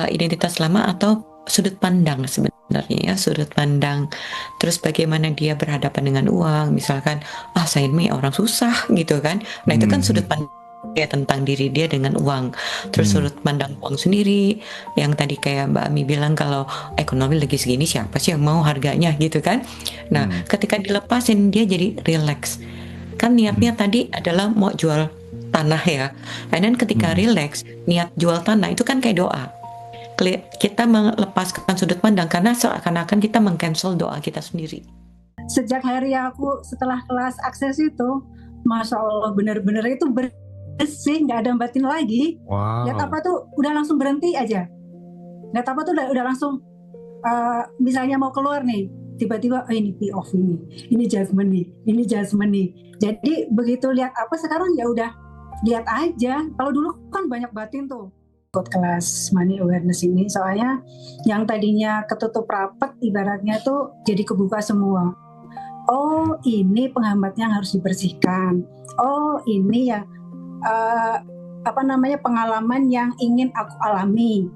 identitas lama atau sudut pandang sebenarnya ya, sudut pandang. Terus bagaimana dia berhadapan dengan uang, misalkan, saya ini orang susah gitu kan. Nah itu kan sudut Hmm. pandang dia tentang diri dia dengan uang. Terus Hmm. sudut pandang uang sendiri, yang tadi kayak Mbak Ami bilang kalau ekonomi lagi segini siapa sih yang mau harganya gitu kan. Nah Hmm. ketika dilepasin dia jadi relax. Kan niatnya Hmm. tadi adalah mau jual tanah ya. And then ketika Hmm. relax, niat jual tanah itu kan kayak doa. Kita melepaskan sudut pandang karena seakan-akan kita mengcancel doa kita sendiri. Sejak hari aku setelah kelas akses itu, Masya Allah benar-benar itu bersih, nggak ada batin lagi. Wow. Lihat apa tuh udah langsung berhenti aja. Lihat apa tuh udah langsung misalnya mau keluar nih, tiba-tiba ini POV nih, ini judgment nih, ini judgment nih. Jadi begitu lihat apa sekarang ya udah lihat aja. Kalau dulu kan banyak batin tuh. Ikut kelas money awareness ini soalnya yang tadinya ketutup rapat ibaratnya tuh jadi kebuka semua. Oh ini penghambatnya yang harus dibersihkan. Oh ini ya pengalaman yang ingin aku alami.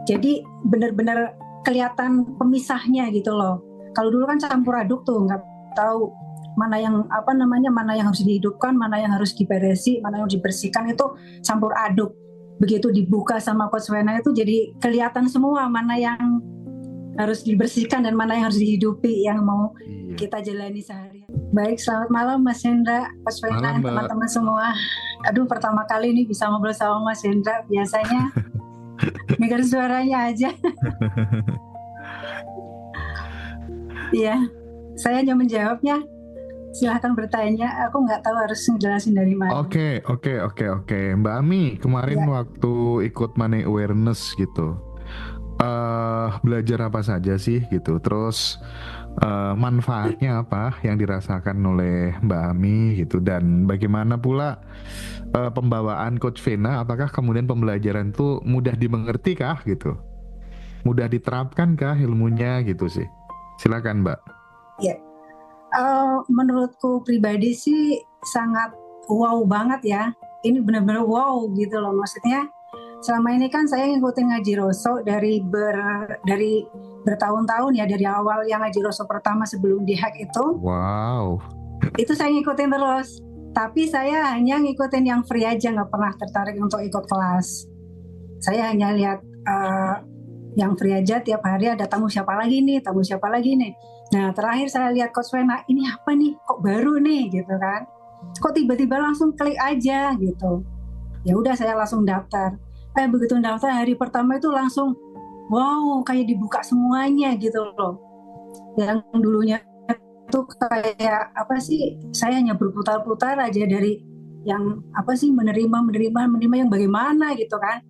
Jadi benar-benar kelihatan pemisahnya gitu loh. Kalau dulu kan campur aduk tuh, nggak tahu mana yang mana yang harus dihidupkan, mana yang harus diberesi, mana yang harus dibersihkan, itu campur aduk. Begitu dibuka sama Coach Wena itu jadi kelihatan semua mana yang harus dibersihkan dan mana yang harus dihidupi, yang mau kita jalani sehari. Baik, selamat malam Mas Hendra, Coach Wena, dan teman-teman semua. Aduh, pertama kali ini bisa ngobrol sama Mas Hendra. Biasanya dengar suaranya aja. Iya, saya hanya menjawabnya. Silahkan bertanya, aku nggak tahu harus ngejelasin dari mana. Oke. Mbak Ami, kemarin waktu ikut money awareness gitu, belajar apa saja sih gitu, terus manfaatnya apa yang dirasakan oleh Mbak Ami gitu, dan bagaimana pula pembawaan Coach Vena, apakah kemudian pembelajaran itu mudah dimengerti kah gitu, mudah diterapkan kah ilmunya gitu sih. Silakan Mbak. Ya, menurutku pribadi sih sangat wow banget ya. Ini benar-benar wow gitu loh, maksudnya selama ini kan saya ngikutin ngaji Roso dari bertahun-tahun ya, dari awal yang ngaji Roso pertama sebelum dihack itu. Wow. Itu saya ngikutin terus. Tapi saya hanya ngikutin yang free aja, nggak pernah tertarik untuk ikut kelas. Saya hanya lihat yang free aja, tiap hari ada tamu siapa lagi nih. Nah terakhir saya lihat Coach Wena, ini apa nih, kok baru nih gitu kan. Kok tiba-tiba langsung klik aja gitu. Ya udah saya langsung daftar. Begitu daftar hari pertama itu langsung wow, kayak dibuka semuanya gitu loh. Yang dulunya itu kayak apa sih, saya hanya berputar-putar aja dari yang apa sih, menerima yang bagaimana gitu kan.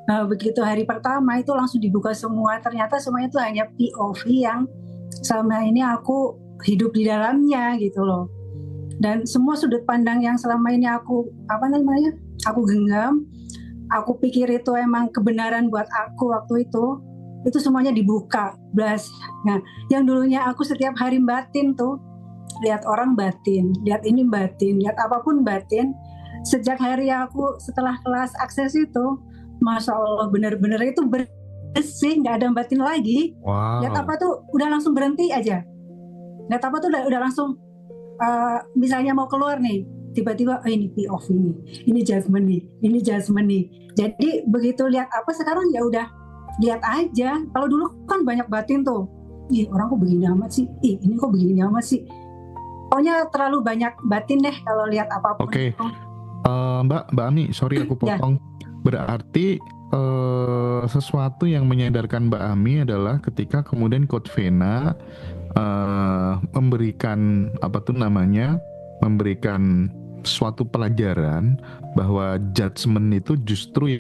Nah begitu hari pertama itu langsung dibuka semua, ternyata semuanya itu hanya POV yang selama ini aku hidup di dalamnya gitu loh. Dan semua sudut pandang yang selama ini aku genggam, aku pikir itu emang kebenaran buat aku waktu itu semuanya dibuka, blas. Nah, yang dulunya aku setiap hari batin tuh, lihat orang batin, lihat ini batin, lihat apapun batin. Sejak hari aku setelah kelas akses itu, Masya Allah benar-benar itu bersih, nggak ada batin lagi. Wow. Lihat apa tuh udah langsung berhenti aja. Lihat apa tuh udah langsung misalnya mau keluar nih, tiba-tiba ini POV nih, ini judgment nih. Jadi begitu lihat apa sekarang ya udah lihat aja. Kalau dulu kan banyak batin tuh, orang kok begini amat sih, ini kok begini amat sih. Pokoknya terlalu banyak batin deh kalau lihat apapun. Oke. Mbak Ami, sorry aku potong. Berarti sesuatu yang menyadarkan Mbak Ami adalah ketika kemudian Coach Vena memberikan suatu pelajaran bahwa judgment itu justru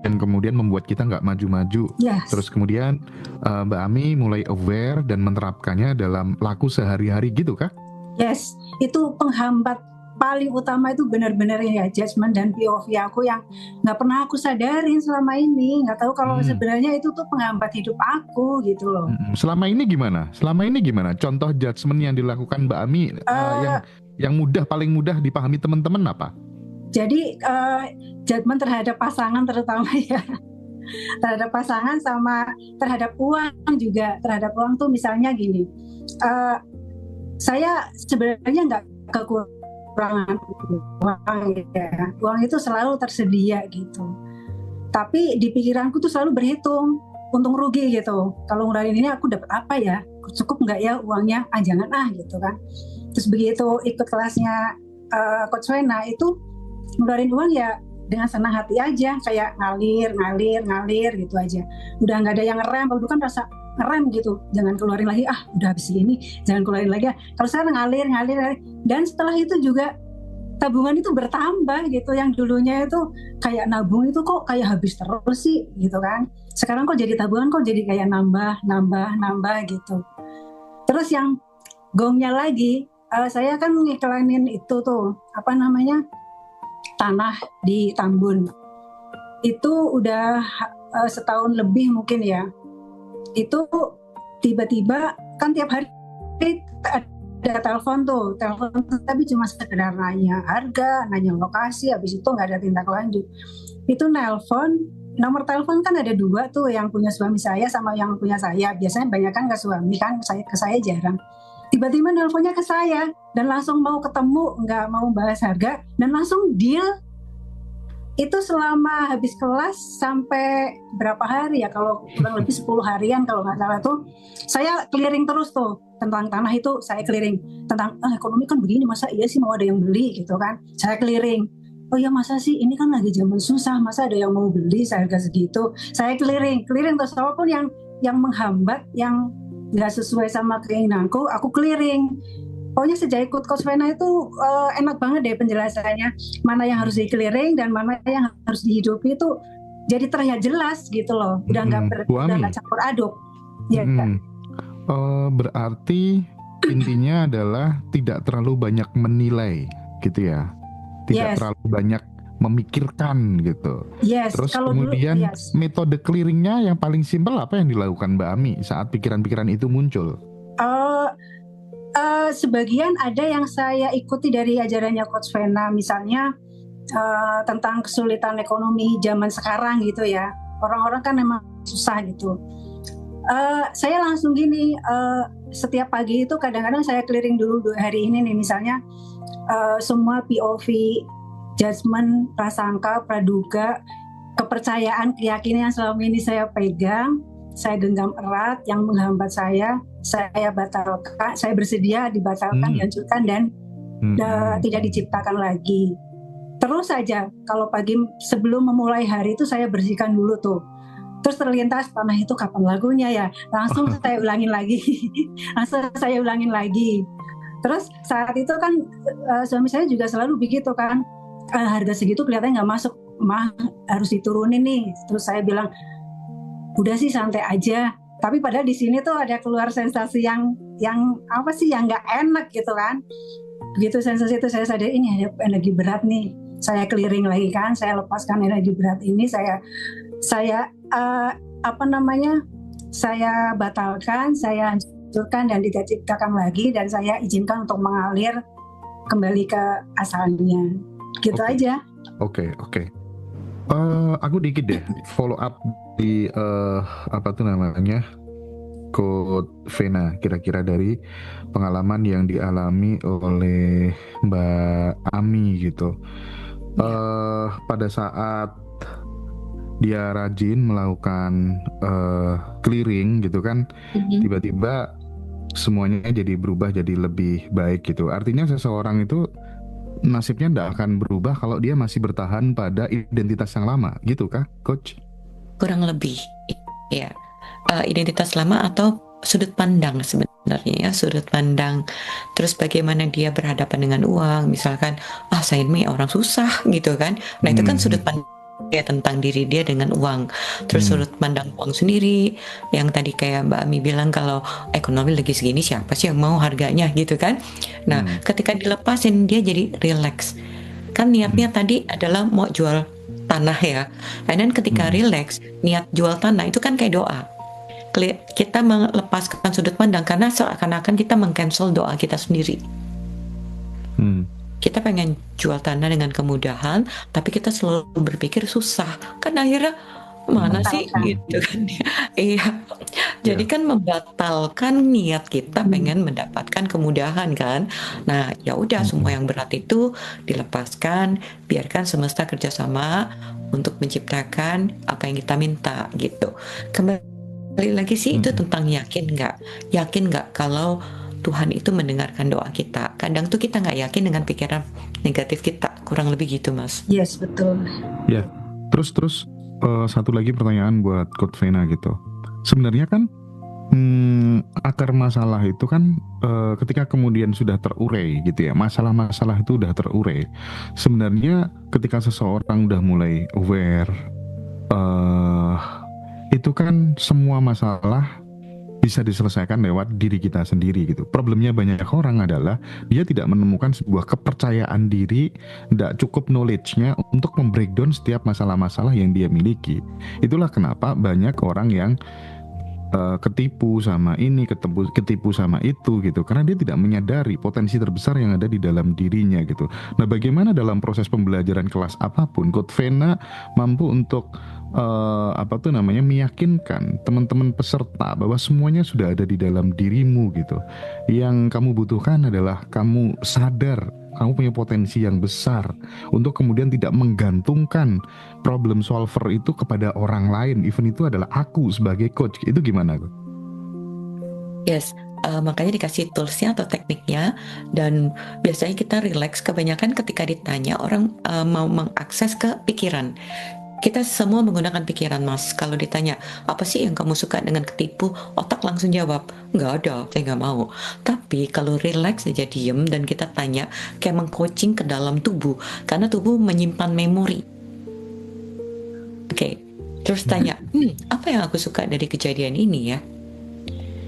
yang kemudian membuat kita nggak maju-maju. Terus kemudian Mbak Ami mulai aware dan menerapkannya dalam laku sehari-hari gitu kah? Yes, itu penghambat paling utama itu benar-benar ya judgment dan POV aku yang nggak pernah aku sadarin selama ini. Nggak tahu kalau sebenarnya itu tuh penghambat hidup aku gitu loh. Selama ini gimana? Contoh judgment yang dilakukan Mbak Ami yang paling mudah dipahami teman-teman apa? Jadi judgment terhadap pasangan terutama ya. terhadap pasangan sama terhadap uang juga. Terhadap uang tuh misalnya gini, saya sebenarnya nggak kekurangan uang ya. Uang itu selalu tersedia gitu. Tapi di pikiranku tuh selalu berhitung untung rugi gitu. Kalau ngeluarin ini aku dapat apa ya? Cukup nggak ya uangnya? Ah jangan gitu kan. Terus begitu ikut kelasnya Coach Wena itu ngeluarin uang ya dengan senang hati aja, kayak ngalir gitu aja. Udah nggak ada yang ngerem. Kalau dulu kan rasa ngerem gitu, jangan keluarin lagi, udah habis ini, jangan keluarin lagi. Kalau sekarang ngalir. Dan setelah itu juga tabungan itu bertambah gitu. Yang dulunya itu kayak nabung itu kok kayak habis terus sih gitu kan. Sekarang kok jadi tabungan kok jadi kayak nambah gitu. Terus yang gongnya lagi, saya kan ngiklanin itu tuh tanah di Tambun. Itu udah setahun lebih mungkin ya. Itu tiba-tiba kan tiap hari ada telepon tapi cuma sekedar nanya harga, nanya lokasi, habis itu nggak ada tindak lanjut. Itu nomor telepon kan ada 2 tuh, yang punya suami saya sama yang punya saya. Biasanya banyak kan ke suami kan, ke saya jarang. Tiba-tiba nelponnya ke saya dan langsung mau ketemu, nggak mau bahas harga dan langsung deal. Itu selama habis kelas sampai berapa hari ya, kalau kurang lebih 10 harian kalau nggak salah tuh, saya clearing terus tuh tentang tanah itu. Saya clearing tentang ekonomi kan begini, masa iya sih mau ada yang beli gitu kan. Saya clearing, oh ya masa sih ini kan lagi zaman susah, masa ada yang mau beli seharga segitu. Saya clearing terus, apapun yang menghambat, yang nggak sesuai sama keinginanku, aku clearing. Pokoknya sejak ikut Coach Wena itu enak banget deh penjelasannya. Mana yang harus di-clearing dan mana yang harus dihidupi itu jadi terlihat jelas gitu loh. Udah nggak campur aduk. Ya, berarti intinya adalah tidak terlalu banyak menilai gitu ya. Tidak terlalu banyak memikirkan gitu. Terus kemudian metode clearingnya yang paling simpel apa yang dilakukan Mbak Ami saat pikiran-pikiran itu muncul? Sebagian ada yang saya ikuti dari ajarannya Coach Wena, misalnya tentang kesulitan ekonomi zaman sekarang gitu ya. Orang-orang kan memang susah gitu. Saya langsung gini, setiap pagi itu kadang-kadang saya clearing dulu hari ini nih, misalnya semua POV, judgement, prasangka, praduga, kepercayaan, keyakinan yang selama ini saya pegang, saya genggam erat, yang menghambat saya batalkan, saya bersedia dibatalkan, dihancurkan, dan tidak diciptakan lagi. Terus saja, kalau pagi sebelum memulai hari itu saya bersihkan dulu tuh. Terus terlintas, tanah itu kapan lagunya ya? Langsung saya ulangin lagi. Terus saat itu kan suami saya juga selalu begitu kan, harga segitu kelihatannya nggak masuk, harus diturunin nih. Terus saya bilang, udah sih santai aja. Tapi padahal di sini tuh ada keluar sensasi yang apa sih, yang nggak enak gitu kan. Begitu sensasi itu saya sadar, ini ada energi berat nih. Saya clearing lagi kan, saya lepaskan energi berat ini, saya saya batalkan, saya hancurkan dan tidak ciptakan lagi, dan saya izinkan untuk mengalir kembali ke asalnya. Gitu aja. Oke. Aku dikit deh follow up di Coach Wena, kira-kira dari pengalaman yang dialami oleh Mbak Ami gitu. Pada saat dia rajin melakukan clearing gitu kan, tiba-tiba semuanya jadi berubah, jadi lebih baik gitu. Artinya seseorang itu nasibnya tidak akan berubah kalau dia masih bertahan pada identitas yang lama, gitu kah, Coach? Kurang lebih, ya. Identitas lama atau sudut pandang sebenarnya ya, sudut pandang. Terus bagaimana dia berhadapan dengan uang, misalkan, saya ini orang susah gitu kan. Nah itu kan sudut pandang ya tentang diri dia dengan uang. Terus sudut pandang uang sendiri, yang tadi kayak Mbak Ami bilang, kalau ekonomi lagi segini siapa sih yang mau harganya gitu kan. Nah ketika dilepasin dia jadi relax. Kan niatnya tadi adalah mau jual tanah ya. Dan ketika relax, niat jual tanah itu kan kayak doa. Kita melepaskan sudut pandang karena seakan-akan kita meng-cancel doa kita sendiri. Kita pengen jual tanah dengan kemudahan, tapi kita selalu berpikir susah. Kan akhirnya Mana sih membatalkan. gitu kan ya. Iya. Jadi Ya. kan membatalkan niat kita pengen mendapatkan kemudahan kan. Nah, ya udah semua yang berat itu dilepaskan, biarkan semesta kerjasama untuk menciptakan apa yang kita minta gitu. Kembali lagi sih itu tentang yakin nggak? Yakin nggak kalau Tuhan itu mendengarkan doa kita? Kadang tuh kita nggak yakin dengan pikiran negatif kita, kurang lebih gitu Mas. Yes, betul. Ya, terus satu lagi pertanyaan buat Coach Vena gitu. Sebenarnya kan akar masalah itu kan ketika kemudian sudah terurai gitu ya, masalah-masalah itu udah terurai. Sebenarnya ketika seseorang udah mulai aware, itu kan semua masalah bisa diselesaikan lewat diri kita sendiri gitu. Problemnya banyak orang adalah dia tidak menemukan sebuah kepercayaan diri, tidak cukup knowledge-nya untuk membreakdown setiap masalah-masalah yang dia miliki. Itulah kenapa banyak orang yang ketipu sama ini, ketipu sama itu gitu, karena dia tidak menyadari potensi terbesar yang ada di dalam dirinya gitu. Nah, bagaimana dalam proses pembelajaran kelas apapun, Coach Vena mampu untuk meyakinkan teman-teman peserta bahwa semuanya sudah ada di dalam dirimu gitu. Yang kamu butuhkan adalah kamu sadar kamu punya potensi yang besar untuk kemudian tidak menggantungkan problem solver itu kepada orang lain, even itu adalah aku sebagai coach. Itu gimana? Yes, makanya dikasih toolsnya atau tekniknya, dan biasanya kita relax. Kebanyakan ketika ditanya orang mau mengakses ke pikiran. Kita semua menggunakan pikiran Mas. Kalau ditanya apa sih yang kamu suka dengan ketipu, otak langsung jawab nggak ada, saya nggak mau. Tapi kalau relax aja diem dan kita tanya, kayak mengcoaching ke dalam tubuh, karena tubuh menyimpan memori. Oke, terus tanya, apa yang aku suka dari kejadian ini ya?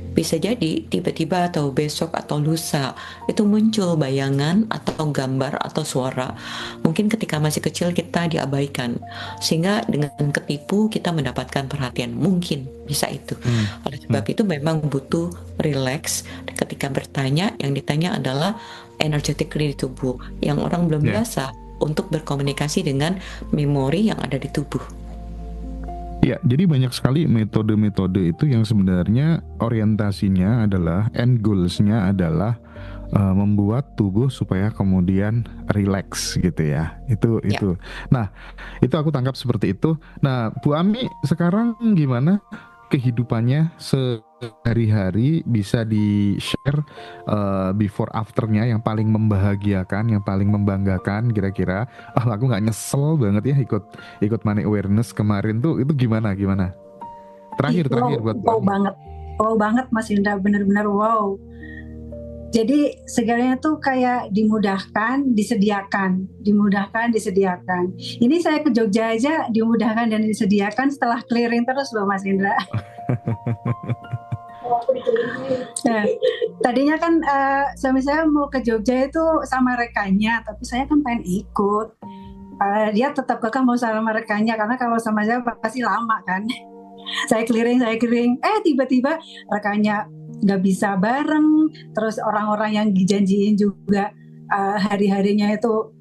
Bisa jadi tiba-tiba atau besok atau lusa itu muncul bayangan atau gambar atau suara. Mungkin ketika masih kecil kita diabaikan, sehingga dengan ketipu kita mendapatkan perhatian. Mungkin bisa itu. Oleh sebab itu memang butuh relax. Ketika bertanya, yang ditanya adalah energetically di tubuh, yang orang belum biasa untuk berkomunikasi dengan memori yang ada di tubuh. Ya, jadi banyak sekali metode-metode itu yang sebenarnya orientasinya adalah, end goals-nya adalah membuat tubuh supaya kemudian relax gitu ya. Itu. Nah, itu aku tangkap seperti itu. Nah, Bu Ami sekarang gimana kehidupannya sehari-hari, bisa di-share before afternya yang paling membahagiakan, yang paling membanggakan kira-kira. Aku nggak nyesel banget ya ikut money awareness kemarin tuh. Itu gimana? Terakhir buat wow banget Mas Indra, benar-benar wow. Jadi segalanya tuh kayak dimudahkan, disediakan. Ini saya ke Jogja aja dimudahkan dan disediakan setelah clearing terus loh Mas Indra. Nah, tadinya kan suami saya mau ke Jogja itu sama rekannya, tapi saya kan pengen ikut. Dia tetap kekeh mau sama rekannya, karena kalau sama saya pasti lama kan. Saya clearing, tiba-tiba rekannya nggak bisa bareng, terus orang-orang yang dijanjiin juga hari-harinya itu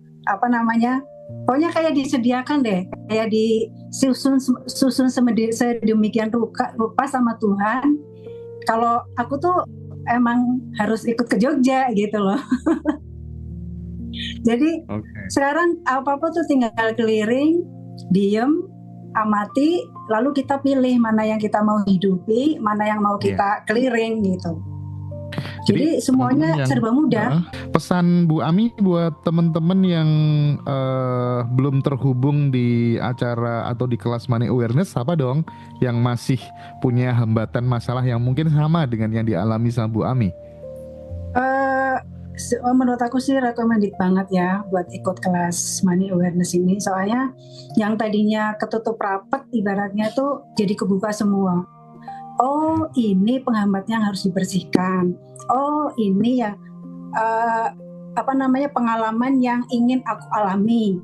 pokoknya kayak disediakan deh, kayak disusun sedemikian rupa sama Tuhan. Kalau aku tuh emang harus ikut ke Jogja gitu loh. Jadi sekarang apa-apa tuh tinggal clearing, diem, amati, lalu kita pilih mana yang kita mau hidupi, mana yang mau kita clearing gitu. Jadi semuanya serba mudah. Pesan Bu Ami buat teman-teman yang belum terhubung di acara atau di kelas money awareness, apa dong yang masih punya hambatan masalah yang mungkin sama dengan yang dialami sama Bu Ami? Menurut aku sih recommended banget ya buat ikut kelas money awareness ini, soalnya yang tadinya ketutup rapat ibaratnya tuh jadi kebuka semua. Oh, ini penghambatnya yang harus dibersihkan. Oh, ini yang pengalaman yang ingin aku alami.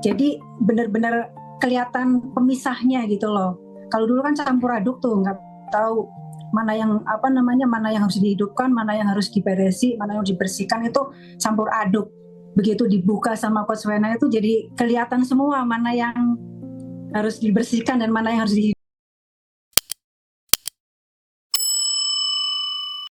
Jadi benar-benar kelihatan pemisahnya gitu loh. Kalau dulu kan campur aduk tuh, nggak tahu mana yang mana yang harus dihidupkan, mana yang harus diberesi, mana yang harus dibersihkan, itu campur aduk. Begitu dibuka sama Coach Vena itu jadi kelihatan semua mana yang harus dibersihkan dan mana yang harus